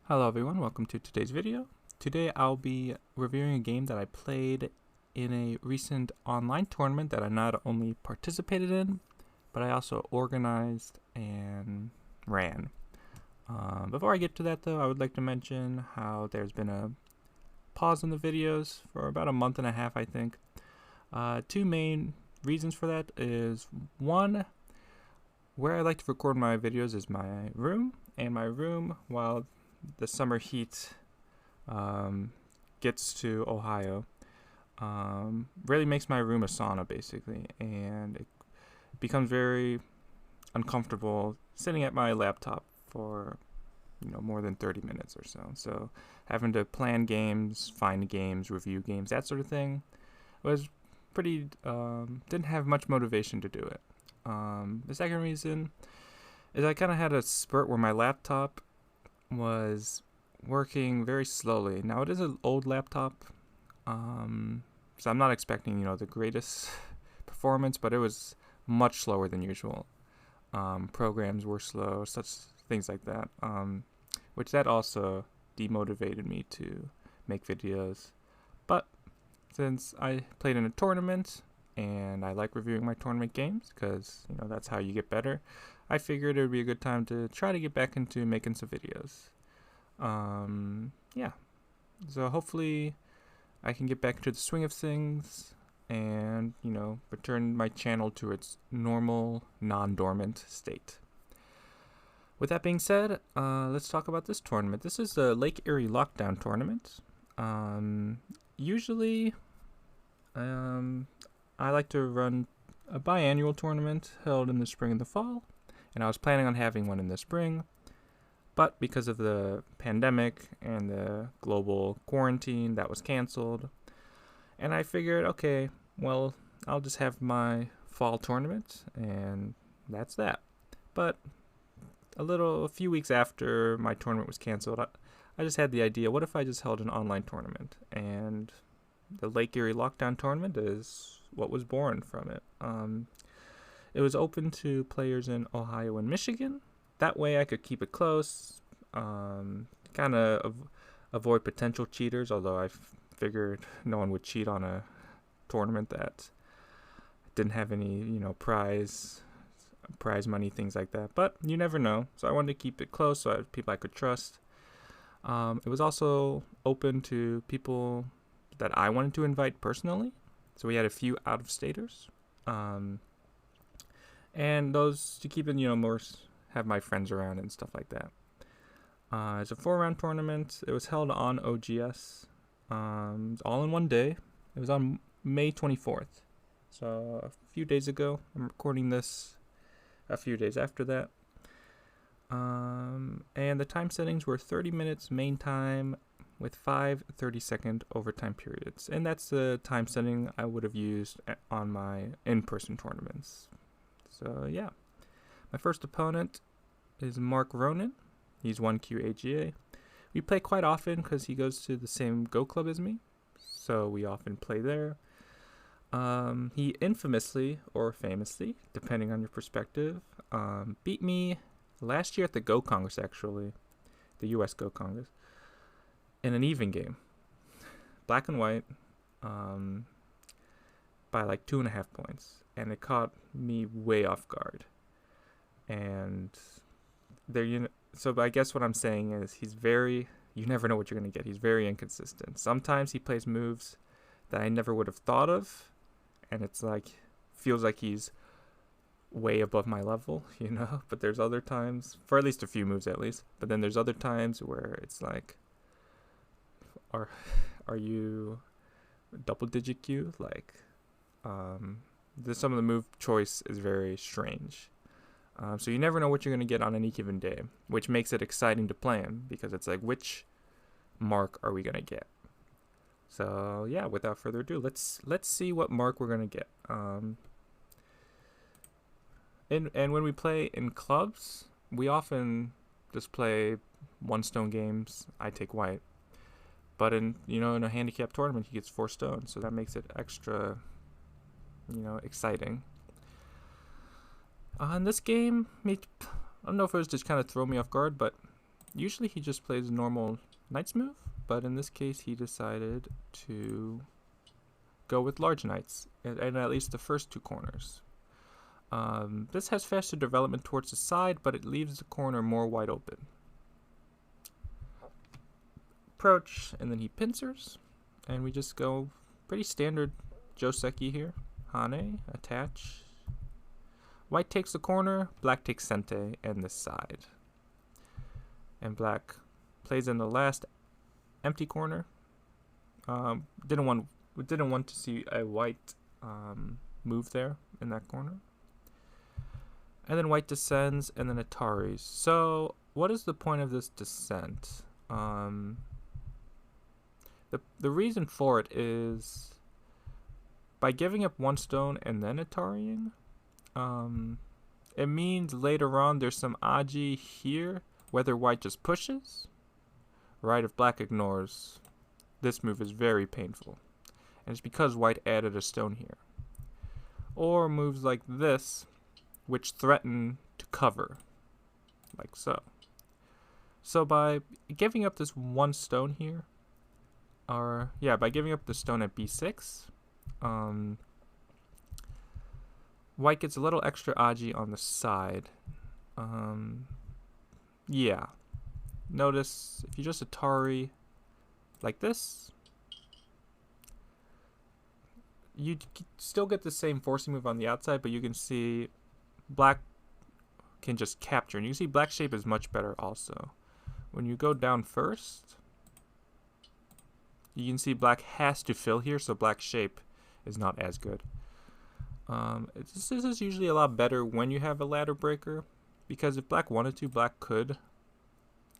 Hello everyone, welcome to today's video. Today I'll be reviewing a game that I played in a recent online tournament that I not only participated in, but I also organized and ran. Before I get to that though, I would like to mention how there's been a pause in the videos for about a month and a half, I think. Two main reasons for that is one, where I like to record my videos is my room, and my room, while the summer heat gets to Ohio, really makes my room a sauna basically, and it becomes very uncomfortable sitting at my laptop for more than 30 minutes or so. So having to plan games, find games, review games, that sort of thing was pretty didn't have much motivation to do it. The second reason is I kind of had a spurt where my laptop was working very slowly. Now it is an old laptop, so I'm not expecting the greatest performance, but it was much slower than usual. Programs were slow, such things like that, which that also demotivated me to make videos. But since I played in a tournament and I like reviewing my tournament games because that's how you get better, I figured it would be a good time to try to get back into making some videos. Yeah. So hopefully I can get back into the swing of things and, return my channel to its normal, non-dormant state. With that being said, let's talk about this tournament. This is the Lake Erie Lockdown Tournament. Usually, I like to run a biannual tournament held in the spring and the fall, and I was planning on having one in the spring, but because of the pandemic and the global quarantine, that was canceled. And I figured, okay, well, I'll just have my fall tournament, and that's that. But a few weeks after my tournament was canceled, I just had the idea, what if I just held an online tournament? And the Lake Erie Lockdown Tournament is what was born from it. It was open to players in Ohio and Michigan. That way I could keep it close, kind of avoid potential cheaters, although I figured no one would cheat on a tournament that didn't have any, prize money, things like that. But you never know, so I wanted to keep it close so I had people I could trust. It was also open to people that I wanted to invite personally, so we had a few out-of-staters. And those to keep it, more have my friends around and stuff like that. It's a 4-round tournament. It was held on OGS, all in one day. It was on May 24th, so a few days ago. I'm recording this a few days after that. And the time settings were 30 minutes main time with 5 30-second overtime periods. And that's the time setting I would have used on my in-person tournaments. So yeah, my first opponent is Mark Ronan. He's 1Q AGA. We play quite often because he goes to the same Go Club as me, so we often play there. He infamously, or famously, depending on your perspective, beat me last year at the Go Congress, actually, the US Go Congress, in an even game, black and white, by like 2.5 points, and it caught me way off guard. And there, so I guess what I'm saying is you never know what you're gonna get. He's very inconsistent. Sometimes he plays moves that I never would have thought of, and it's feels like he's way above my level, But there's other times, for at least a few moves at least. But then there's other times where it's like, are you double-digit Q? Some of the move choice is very strange. So you never know what you're going to get on any given day, which makes it exciting to play him, because it's like, which mark are we going to get? So yeah, without further ado, let's see what mark we're going to get. And when we play in clubs, we often just play one stone games. I take white. But in a handicap tournament, he gets 4 stones, so that makes it extra, exciting. In this game, I don't know if it was just kind of throw me off guard, but Usually he just plays a normal knight's move, but in this case he decided to go with large knights, and at least the first two corners. This has faster development towards the side, but it leaves the corner more wide open. Approach, and then he pincers, and we just go pretty standard Joseki here. Hane, attach. White takes the corner, black takes Sente and this side. And black plays in the last empty corner. Didn't want to see a white move there in that corner. And then white descends, and then Ataris. So what is the point of this descent? The reason for it is by giving up one stone and then Atarying, it means later on there's some Aji here, whether white just pushes, right, if black ignores. This move is very painful, and it's because white added a stone here. Or moves like this, which threaten to cover, like so. So by giving up this one stone here, by giving up the stone at b6, white gets a little extra Aji on the side. Notice if you just Atari like this, you still get the same forcing move on the outside, but you can see black can just capture, and you can see black shape is much better also. When you go down first, you can see black has to fill here, so black shape is not as good. This is usually a lot better when you have a ladder breaker, because if black wanted to, black could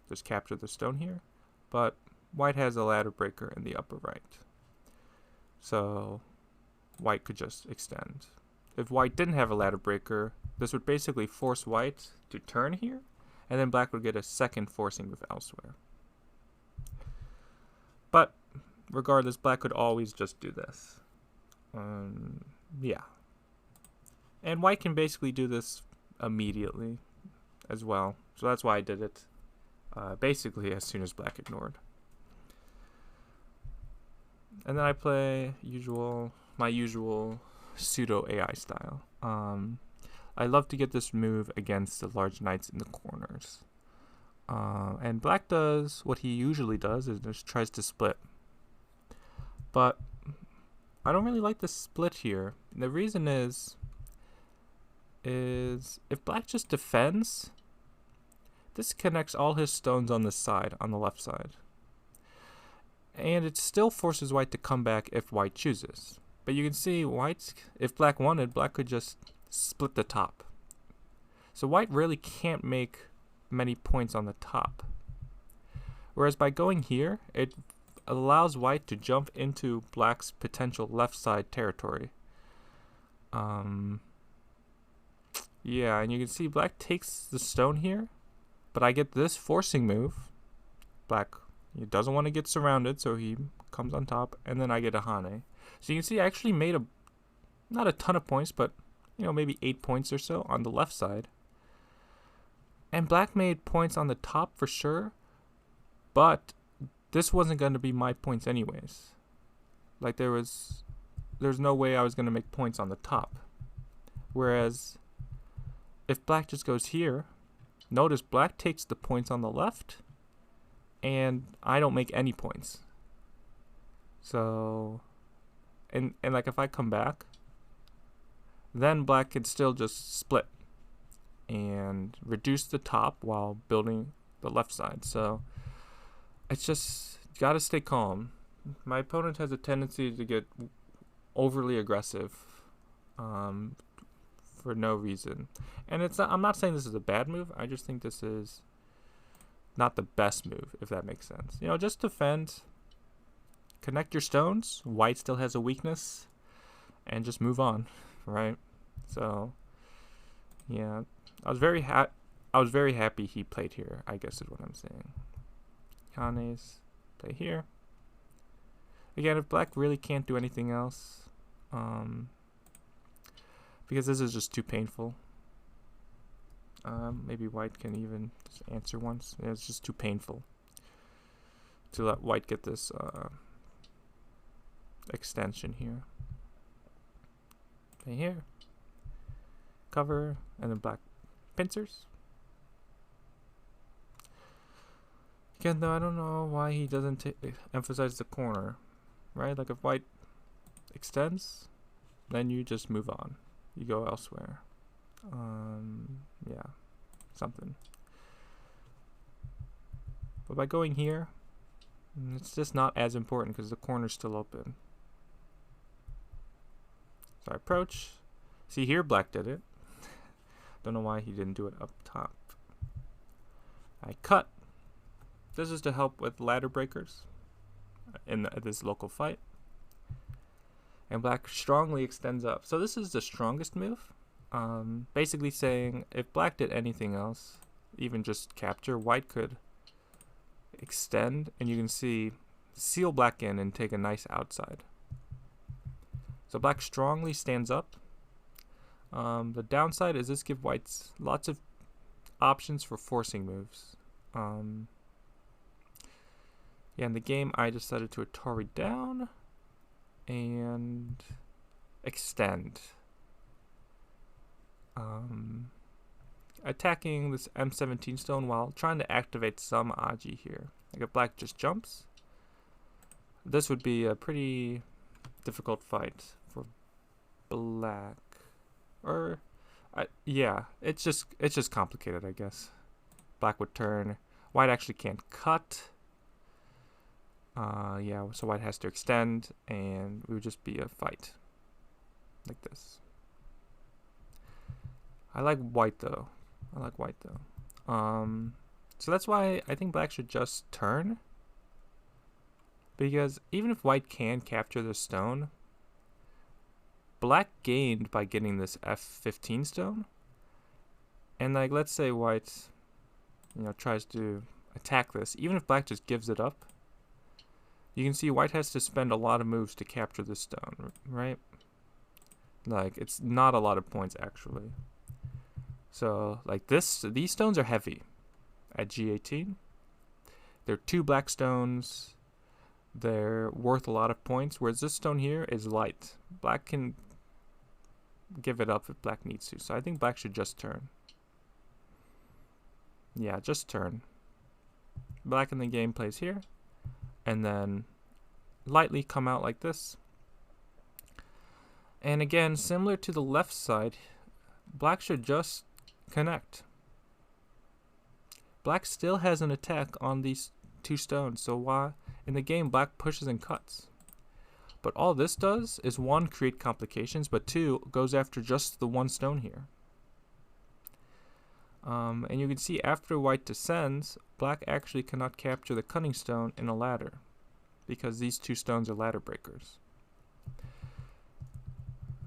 just capture the stone here, but white has a ladder breaker in the upper right, so white could just extend. If white didn't have a ladder breaker, this would basically force white to turn here, and then black would get a second forcing move elsewhere. But regardless, black could always just do this. And white can basically do this immediately as well, so that's why I did it basically as soon as black ignored. And then I play my usual pseudo AI style. I love to get this move against the large knights in the corners. And black does what he usually does, is just tries to split. But I don't really like the split here. And the reason is if black just defends, this connects all his stones on this side, on the left side. And it still forces white to come back if white chooses. But you can see if black wanted, black could just split the top. So white really can't make many points on the top. Whereas by going here, it allows white to jump into black's potential left side territory. And you can see black takes the stone here, but I get this forcing move. Black, he doesn't want to get surrounded, so he comes on top, and then I get a Hane. So you can see I actually made not a ton of points, but maybe 8 points or so on the left side. And black made points on the top for sure, but this wasn't going to be my points anyways. Like there's no way I was going to make points on the top. Whereas if black just goes here, notice black takes the points on the left, and I don't make any points. So, and like if I come back, then black could still just split and reduce the top while building the left side. So it's just gotta stay calm. My opponent has a tendency to get overly aggressive for no reason, and I'm not saying this is a bad move. I just think this is not the best move, if that makes sense. Just defend, connect your stones. White still has a weakness, and just move on, right? So yeah, I was very happy he played here, I guess is what I'm saying. Hanes play here. Again, if black really can't do anything else, because this is just too painful, Maybe white can even just answer once. Yeah, it's just too painful to let white get this extension here. Okay, here. Cover, and then black pincers. Again, though, I don't know why he doesn't emphasize the corner, right? Like if white extends, then you just move on. You go elsewhere. Yeah, something. But by going here, it's just not as important because the corner's still open. So I approach. See here, black did it. Don't know why he didn't do it up top. I cut. This is to help with ladder breakers in this local fight. And black strongly extends up. So this is the strongest move. Basically saying if black did anything else, even just capture, white could extend, and you can see seal black in and take a nice outside. So black strongly stands up. The downside is this gives whites lots of options for forcing moves. Yeah, in the game I decided to Atari down and extend. Attacking this M17 stone while trying to activate some Aji here. Like if black just jumps, this would be a pretty difficult fight for black. Or, yeah, it's just complicated, I guess. Black would turn. White actually can't cut. Yeah, so white has to extend, and it would just be a fight like this. I like white though. So that's why I think black should just turn, because even if white can capture the stone, black gained by getting this F15 stone. And like, let's say white, tries to attack this. Even if black just gives it up, you can see white has to spend a lot of moves to capture this stone, right? Like, it's not a lot of points actually. So like these stones are heavy at G18. They're 2 black stones. They're worth a lot of points, whereas this stone here is light. Black can give it up if black needs to. So I think black should just turn. Yeah, just turn. Black in the game plays here, and then lightly come out like this. And again, similar to the left side, black should just connect. Black still has an attack on these 2 stones, so why in the game black pushes and cuts. But all this does is 1, create complications, but 2, goes after just the 1 stone here. And you can see after white descends, black actually cannot capture the cutting stone in a ladder, because these 2 stones are ladder breakers.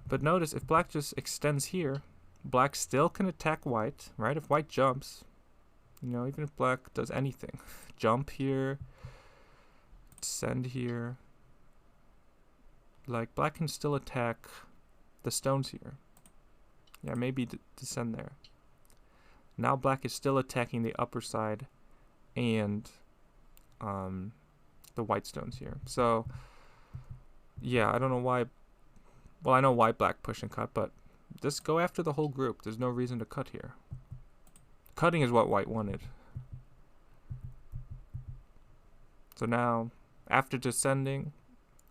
But notice, if black just extends here, black still can attack white, right? If white jumps, even if black does anything, jump here, descend here, like black can still attack the stones here. Yeah, maybe descend there. Now black is still attacking the upper side and the white stones here. So yeah, I don't know why. Well, I know why black push and cut, but just go after the whole group. There's no reason to cut here. Cutting is what white wanted. So now, after descending,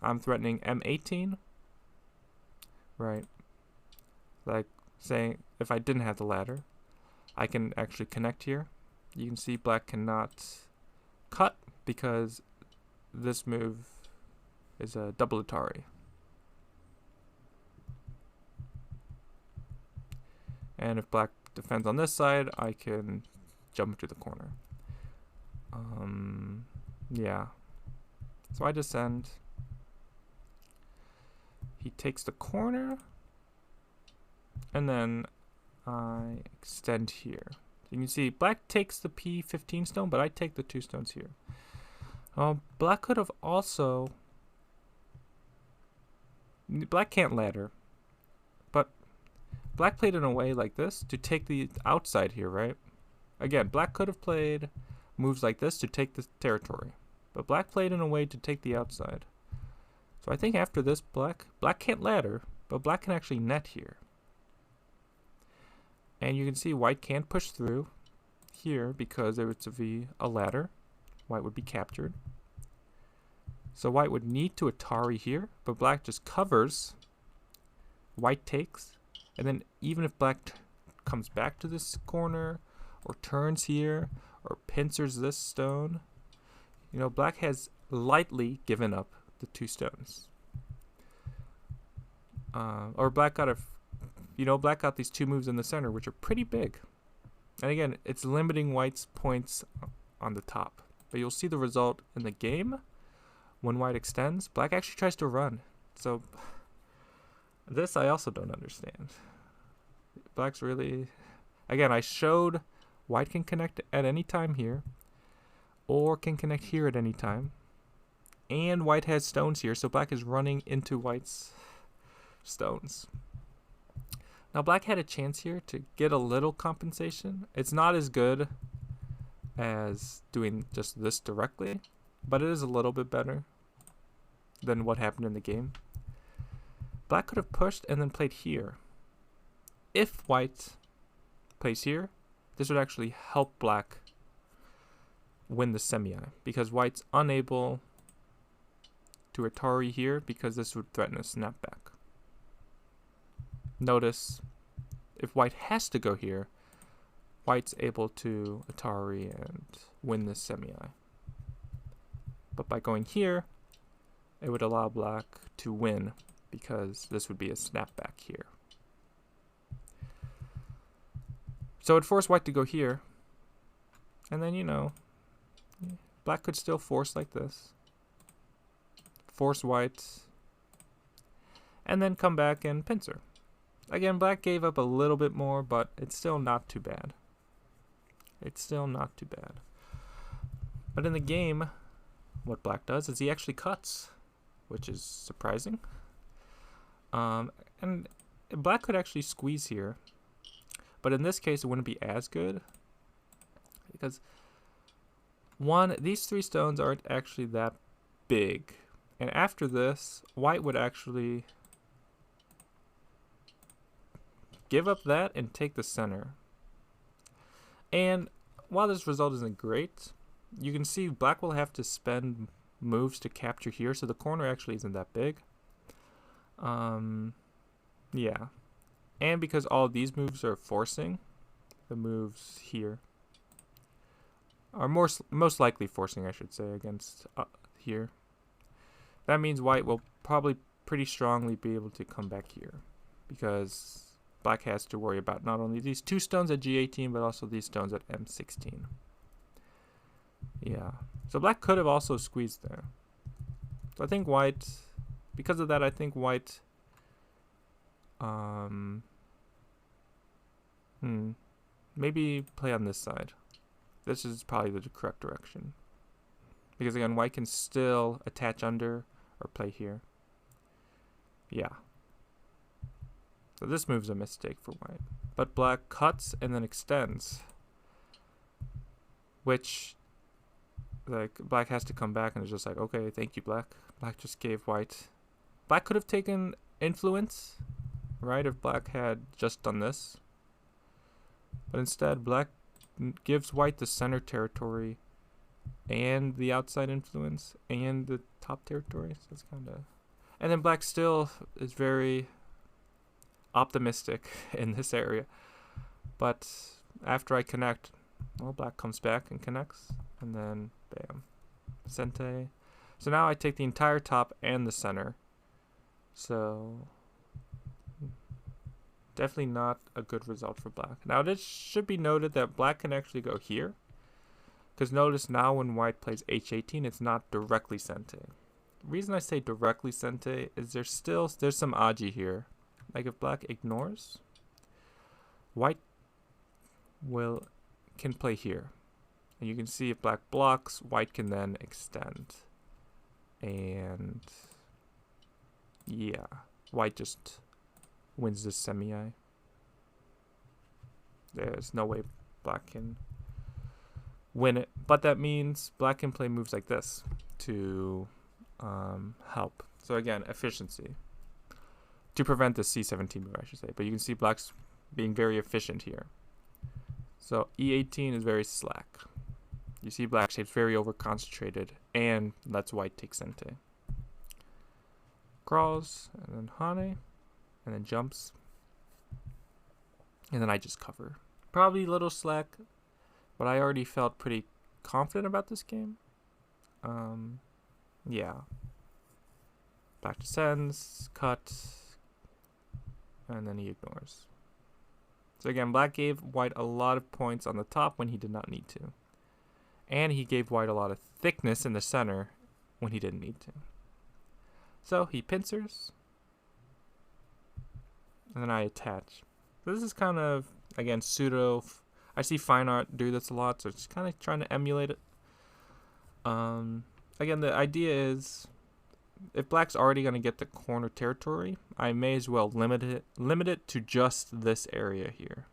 I'm threatening M18. Right. Like saying, if I didn't have the ladder, I can actually connect here. You can see black cannot cut because this move is a double Atari. And if black defends on this side, I can jump to the corner. Yeah. So I descend. He takes the corner. And then I extend here. You can see black takes the P15 stone, but I take the 2 stones here. Black could have also... Black can't ladder. But black played in a way like this to take the outside here, right? Again, black could have played moves like this to take the territory, but black played in a way to take the outside. So I think after this, black can't ladder, but black can actually net here. And you can see white can't push through here because there would be a ladder. White would be captured. So white would need to Atari here, but black just covers. White takes, and then even if black comes back to this corner, or turns here, or pincers this stone, you know, black has lightly given up the 2 stones. Or black got black got these 2 moves in the center, which are pretty big. And again, it's limiting white's points on the top. But you'll see the result in the game. When white extends, black actually tries to run. So this I also don't understand. Black's really... Again, I showed white can connect at any time here, or can connect here at any time. And white has stones here, so black is running into white's stones. Now black had a chance here to get a little compensation. It's not as good as doing just this directly, but it is a little bit better than what happened in the game. Black could have pushed and then played here. If white plays here, this would actually help black win the semi, because white's unable to Atari here because this would threaten a snapback. Notice, if white has to go here, white's able to Atari and win this semi. But by going here, it would allow black to win because this would be a snapback here. So it'd force white to go here. And then, you know, black could still force like this. Force white. And then come back and pincer. Again, black gave up a little bit more, but it's still not too bad. It's still not too bad. But in the game, what black does is he actually cuts, which is surprising. And black could actually squeeze here, but in this case it wouldn't be as good because these 3 stones aren't actually that big, and after this white would actually give up that and take the center. And while this result isn't great, you can see black will have to spend moves to capture here, so the corner actually isn't that big. Yeah. And because all of these moves are forcing, the moves here are most likely forcing, I should say, against here. That means white will probably pretty strongly be able to come back here, because black has to worry about not only these 2 stones at G18, but also these stones at M16. Yeah. So black could have also squeezed there. So I think white, because of that, I think white, maybe play on this side. This is probably the correct direction. Because again, white can still attach under or play here. Yeah. So this move's a mistake for white. But black cuts and then extends, which, like, black has to come back and it's just like, okay, thank you, black. Black just gave white. Black could have taken influence, right, if black had just done this. But instead, black gives white the center territory and the outside influence and the top territory. So it's kind of... And then black still is very optimistic in this area. But after I connect, well, black comes back and connects. And then, bam, Sente. So now I take the entire top and the center. So definitely not a good result for black. Now this should be noted that black can actually go here, because notice now when white plays H18, it's not directly Sente. The reason I say directly Sente is there's some Aji here. Like if black ignores, white can play here. And you can see if black blocks, white can then extend. And yeah, white just wins this semi. There's no way black can win it. But that means black can play moves like this to help. So again, efficiency. To prevent the c17 move, I should say. But you can see black's being very efficient here. So e18 is very slack. You see black shape's very over-concentrated and lets white take sente. Crawls, and then hane, and then jumps. And then I just cover. Probably a little slack, but I already felt pretty confident about this game. Yeah. Black descends, cut, and then he ignores. So again, black gave white a lot of points on the top when he did not need to. And he gave white a lot of thickness in the center when he didn't need to. So he pincers, and then I attach. So this is kind of, again, pseudo. I see fine art do this a lot, so it's kind of trying to emulate it. Again, the idea is, if black's already going to get the corner territory, I may as well limit it to just this area here.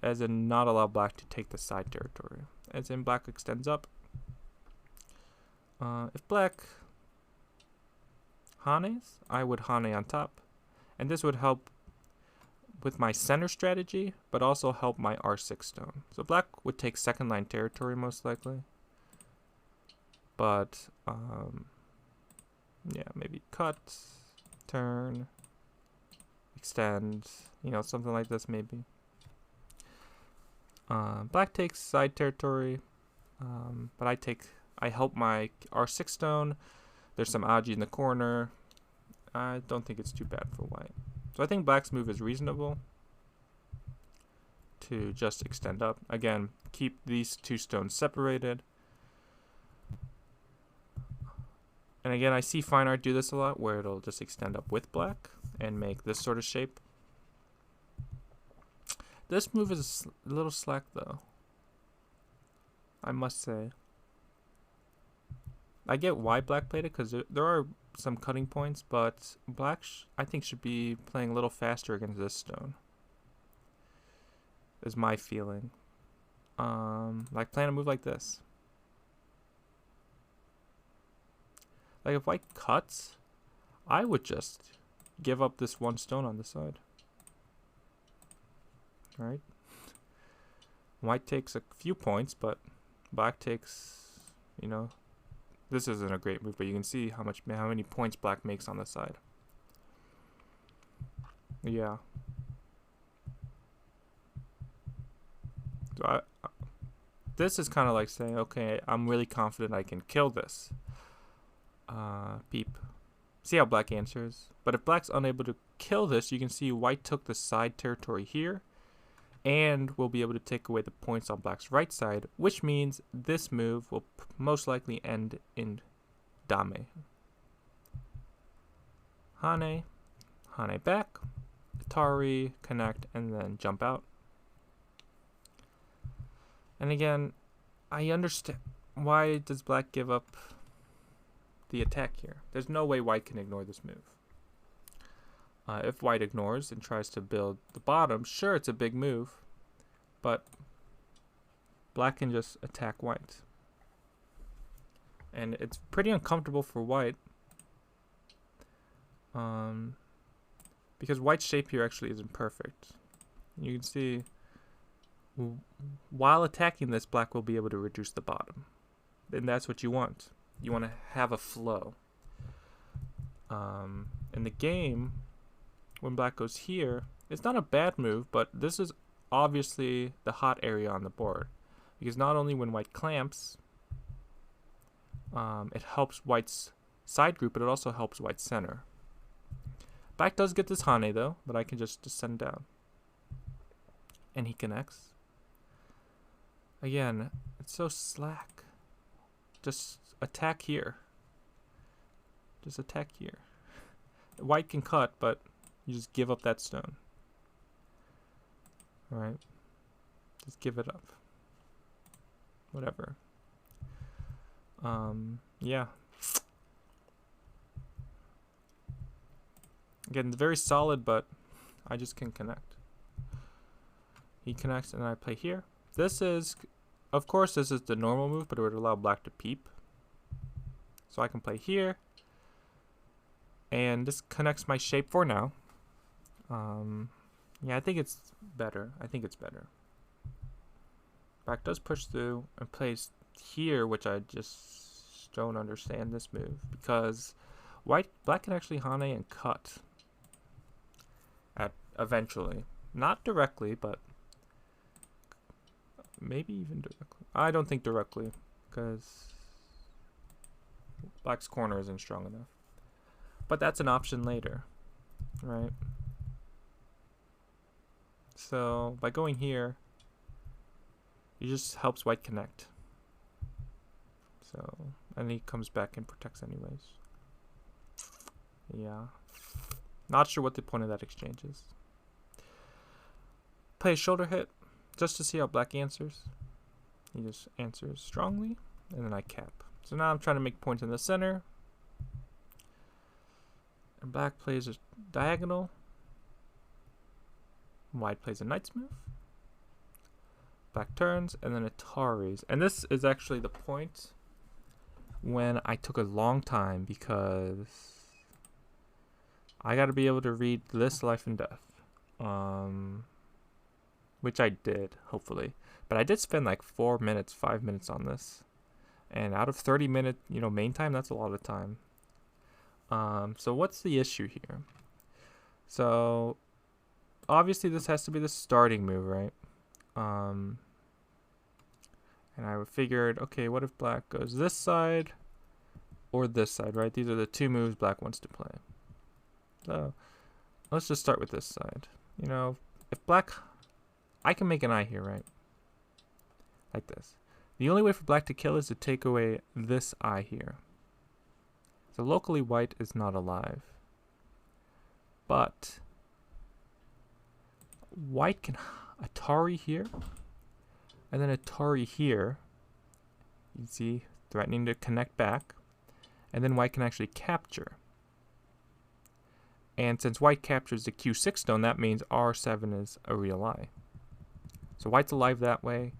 As in not allow black to take the side territory. As in black extends up. If black hanes, I would hane on top. And this would help with my center strategy, but also help my r6 stone. So black would take second line territory most likely. But, yeah, maybe cut, turn, extend, you know, something like this maybe. Black takes side territory, but I help my r6 stone. There's some Aji in the corner. I don't think it's too bad for white. So I think black's move is reasonable to just extend up. Again, keep these two stones separated. And again, I see fine art do this a lot, where it'll just extend up with black and make this sort of shape. This move is a little slack, though, I must say. I get why black played it, because there are some cutting points, but black, I think, should be playing a little faster against this stone, is my feeling. Like playing a move like this. Like if white cuts, I would just give up this one stone on the side. Alright. White takes a few points, but black takes, you know, this isn't a great move, but you can see how many points black makes on the side. Yeah. So this is kind of like saying, okay, I'm really confident I can kill this. Beep. See how black answers? But if black's unable to kill this, you can see white took the side territory here, and will be able to take away the points on black's right side, which means this move will most likely end in dame. Hane, hane back, Atari, connect, and then jump out. And again, I understand why does black give up the attack here. There's no way white can ignore this move. If white ignores and tries to build the bottom, sure, it's a big move, but black can just attack white. And it's pretty uncomfortable for white, because white's shape here actually isn't perfect. You can see, while attacking this, black will be able to reduce the bottom. And that's what you want. You want to have a flow. In the game, when black goes here, it's not a bad move, but this is obviously the hot area on the board. Because not only when white clamps, it helps white's side group, but it also helps white's center. Black does get this hane though, but I can just descend down. And he connects. Again, it's so slack. Just attack here. Just attack here. White can cut, but you just give up that stone. Alright. Just give it up. Whatever. Yeah. Again, very solid, but I just can connect. He connects, and I play here. This is, of course, this is the normal move, but it would allow black to peep. So I can play here. And this connects my shape for now. Yeah, I think it's better. Black does push through and plays here, which I just don't understand this move. Because black can actually Hane and cut. Eventually. Not directly, but maybe even directly. I don't think directly, because black's corner isn't strong enough. But that's an option later, right? So by going here, it just helps white connect. So, and he comes back and protects anyways. Yeah. Not sure what the point of that exchange is. Play a shoulder hit just to see how black answers. He just answers strongly, and then I cap. So now I'm trying to make points in the center. And black plays a diagonal. White plays a knight's move. Black turns, and then Ataris. And this is actually the point when I took a long time, because I got to be able to read this life and death. Which I did, hopefully. But I did spend like 4 minutes, 5 minutes on this. And out of 30 minute, main time, that's a lot of time. So what's the issue here? So obviously this has to be the starting move, right? And I figured, okay, what if black goes this side or this side, right? These are the two moves black wants to play. So let's just start with this side. If black, I can make an eye here, right? Like this. The only way for black to kill is to take away this eye here. So locally white is not alive. But white can Atari here, and then Atari here. You see, threatening to connect back. And then white can actually capture. And since white captures the Q6 stone, that means R7 is a real eye. So white's alive that way.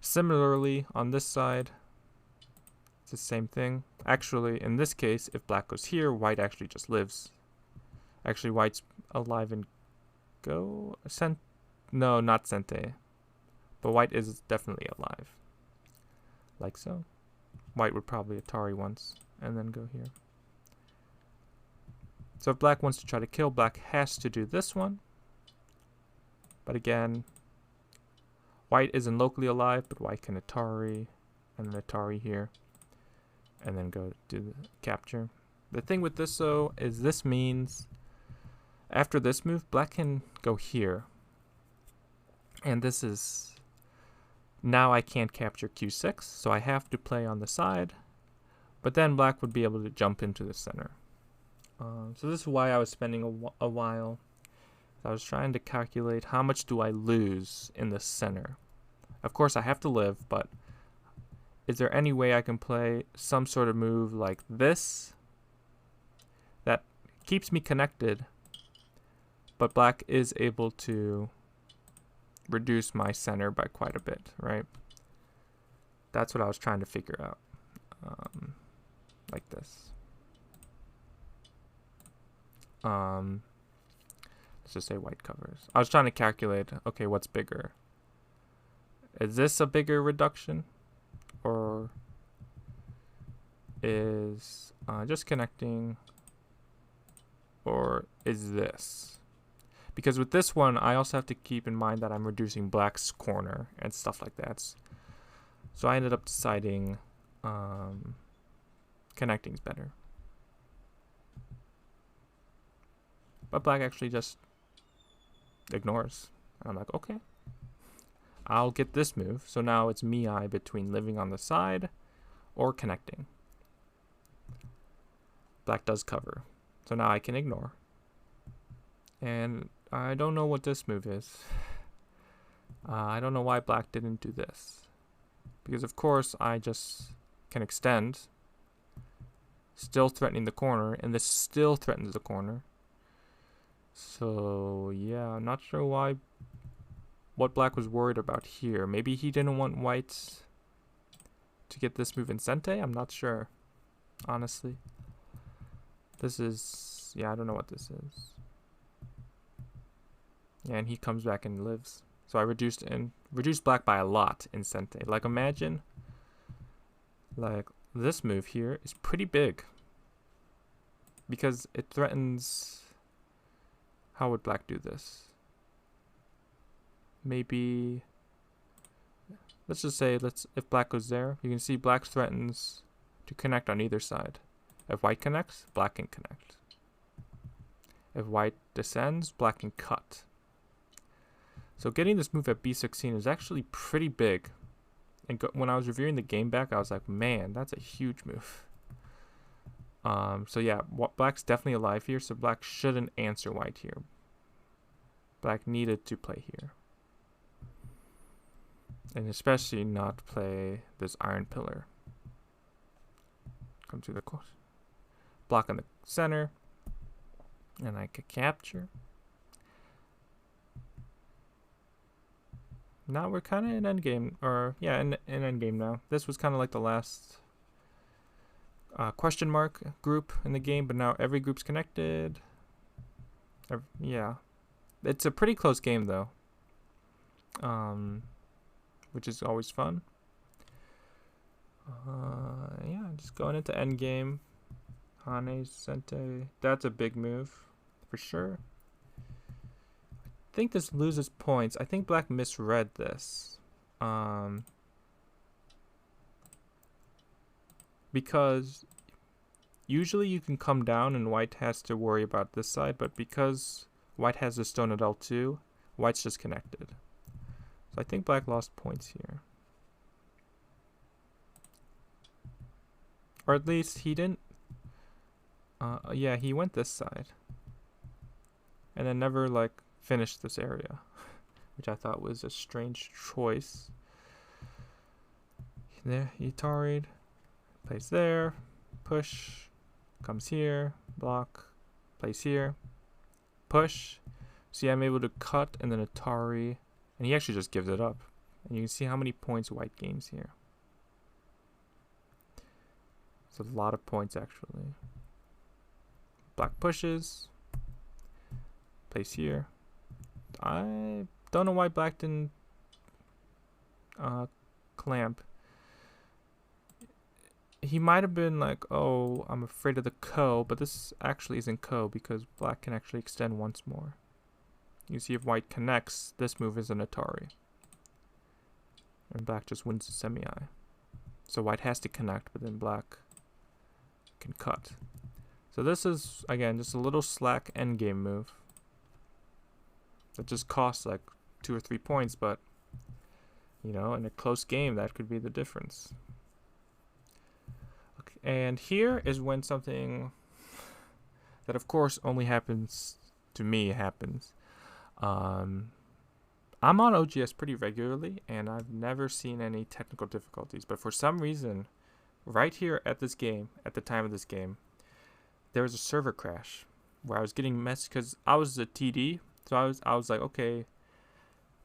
Similarly, on this side, it's the same thing. Actually, in this case, if black goes here, white actually just lives. Actually, white's alive and go. No, not Sente. But white is definitely alive. Like so. White would probably Atari once and then go here. So if black wants to try to kill, black has to do this one. But again, white isn't locally alive, but white can Atari and then Atari here. And then go do the capture. The thing with this though is this means after this move, black can go here. And this is, now I can't capture Q6, so I have to play on the side. But then black would be able to jump into the center. So this is why I was spending a while. I was trying to calculate how much do I lose in the center. Of course I have to live, but is there any way I can play some sort of move like this that keeps me connected, but black is able to reduce my center by quite a bit, right? That's what I was trying to figure out. Like this. Let's just say white covers. I was trying to calculate, okay, what's bigger? Is this a bigger reduction? Or is just connecting? Or is this? Because with this one, I also have to keep in mind that I'm reducing black's corner and stuff like that. So I ended up deciding connecting's better. But black actually just ignores. And I'm like, okay, I'll get this move. So now it's me-I between living on the side or connecting. Black does cover. So now I can ignore. And I don't know what this move is. I don't know why black didn't do this. Because of course I just can extend. Still threatening the corner. And this still threatens the corner. So yeah, I'm not sure why what black was worried about here. Maybe he didn't want white to get this move in Sente. I'm not sure, honestly. This is, yeah, I don't know what this is. Yeah, and he comes back and lives. So I reduced black by a lot in Sente. Like, imagine, like, this move here is pretty big because it threatens. How would black do this? Maybe, let's just say, if black goes there, you can see black threatens to connect on either side. If white connects, black can connect. If white descends, black can cut. So getting this move at b16 is actually pretty big. And when I was reviewing the game back, I was like, man, that's a huge move. So yeah, black's definitely alive here, so black shouldn't answer white here. Black needed to play here. And especially not play this iron pillar. Come to the block in the center. And I could capture. Now we're kind of in endgame, or yeah, in endgame now. This was kind of like the last question mark group in the game, but now every group's connected. Yeah, it's a pretty close game though, which is always fun. Yeah, just going into endgame. Hane, Sente, that's a big move for sure. I think this loses points. I think black misread this. Because usually you can come down and white has to worry about this side, but because white has the stone at L2, white's just connected. So I think black lost points here. Or at least he didn't. Yeah, he went this side. And then never, like, finished this area, which I thought was a strange choice. There, he taried, plays there, push, comes here, block, plays here, push. See, I'm able to cut and then Atari, and he actually just gives it up. And you can see how many points white gains here. It's a lot of points, actually. Black pushes, plays here. I don't know why black didn't clamp. He might have been like, oh, I'm afraid of the ko, but this actually isn't ko because black can actually extend once more. You see if white connects, this move is an Atari. And black just wins the semi-eye. So white has to connect, but then black can cut. So this is, again, just a little slack endgame move. It just costs like 2 or 3 points, but, you know, in a close game, that could be the difference. Okay, and here is when something that, of course, only happens to me happens. I'm on OGS pretty regularly, and I've never seen any technical difficulties. But for some reason, right here at this game, at the time of this game, there was a server crash where I was getting messages because I was a TD. So I was like, okay,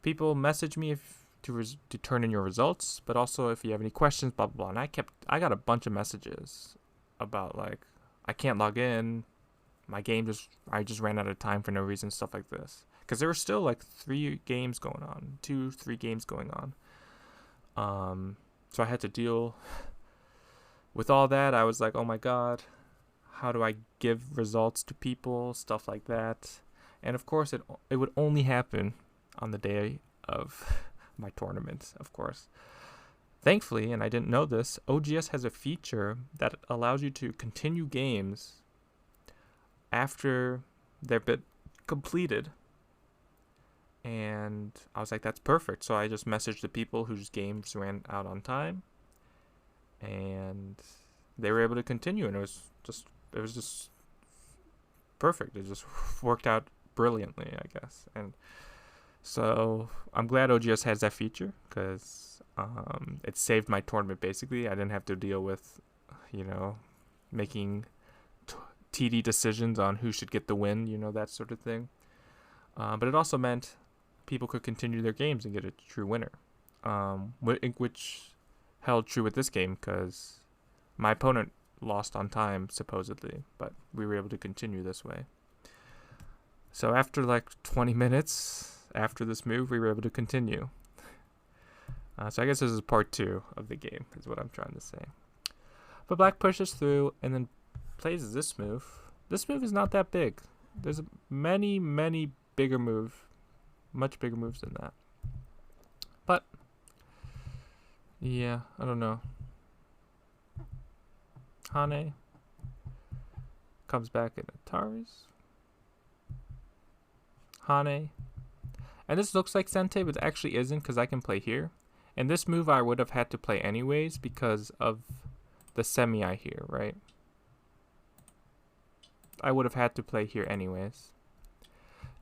people message me to turn in your results, but also if you have any questions, blah, blah, blah. And I got a bunch of messages about like, I can't log in. My game I just ran out of time for no reason, stuff like this. Because there were still like 3 games going on, 2-3 games going on. So I had to deal with all that. I was like, oh my God, how do I give results to people, stuff like that. And of course, it would only happen on the day of my tournament, of course. Thankfully, and I didn't know this, OGS has a feature that allows you to continue games after they're been completed. And I was like, that's perfect. So I just messaged the people whose games ran out on time. And they were able to continue. And it was just perfect. It just worked out brilliantly, I guess. And so I'm glad OGS has that feature because it saved my tournament basically. I didn't have to deal with, you know, making TD decisions on who should get the win, you know, that sort of thing. But it also meant people could continue their games and get a true winner. Which held true with this game because my opponent lost on time, supposedly, but we were able to continue this way. So after like 20 minutes after this move, we were able to continue. So I guess this is part 2 of the game, is what I'm trying to say. But black pushes through and then plays this move. This move is not that big. There's many, many bigger moves, much bigger moves than that. But yeah, I don't know. Hane comes back in Atari's. Hane. And this looks like Sente, but it actually isn't because I can play here. And this move I would have had to play anyways because of the semi here, right? I would have had to play here anyways.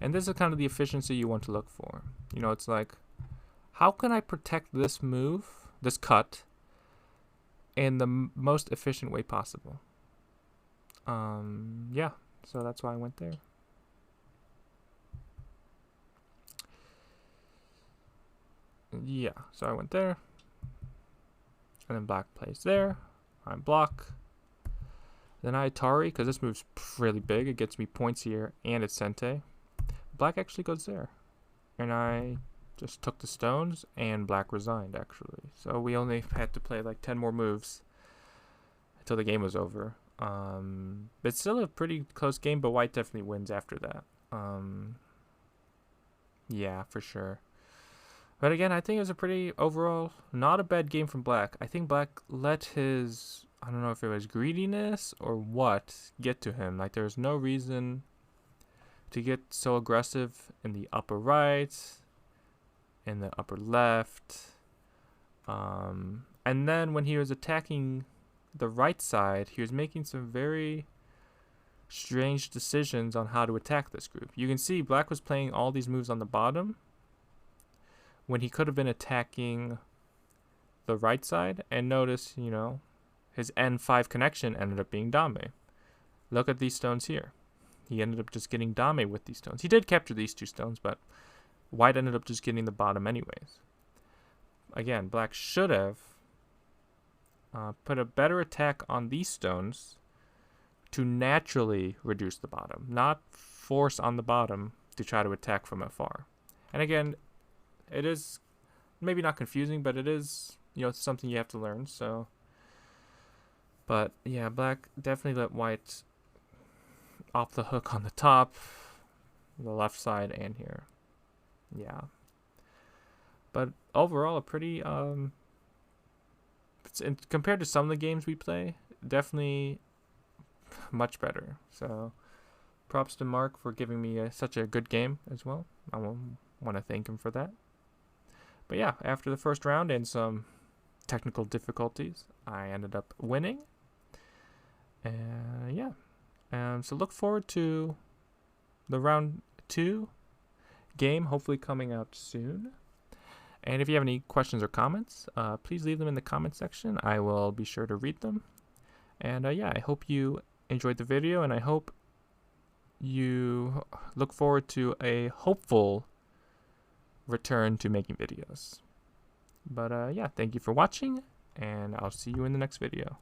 And this is kind of the efficiency you want to look for. You know, it's like, how can I protect this move, this cut, in the most efficient way possible? Yeah, so that's why I went there. Yeah, so I went there. And then black plays there. I block. Then I Atari, because this move's really big. It gets me points here, and it's Sente. Black actually goes there. And I just took the stones, and black resigned, actually. So we only had to play like 10 more moves until the game was over. It's still a pretty close game, but white definitely wins after that. Yeah, for sure. But again, I think it was a pretty, overall, not a bad game from black. I think black let his, I don't know if it was greediness or what, get to him. Like, there was no reason to get so aggressive in the upper right, in the upper left. And then when he was attacking the right side, he was making some very strange decisions on how to attack this group. You can see black was playing all these moves on the bottom when he could have been attacking the right side. And notice, you know, his N5 connection ended up being Dame. Look at these stones here. He ended up just getting Dame with these stones. He did capture these 2 stones, but white ended up just getting the bottom anyways. Again, black should have put a better attack on these stones to naturally reduce the bottom, not force on the bottom to try to attack from afar. And again, it is maybe not confusing, but it is, you know, it's something you have to learn. So, but yeah, black definitely let white off the hook on the top, the left side, and here. Yeah. But overall, a pretty compared to some of the games we play, definitely much better. So props to Mark for giving me such a good game as well. I want to thank him for that. But yeah, after the first round and some technical difficulties, I ended up winning. Yeah. So look forward to the round 2 game, hopefully coming out soon. And if you have any questions or comments, please leave them in the comment section. I will be sure to read them. And yeah, I hope you enjoyed the video, and I hope you look forward to a hopeful return to making videos. But yeah, thank you for watching, and I'll see you in the next video.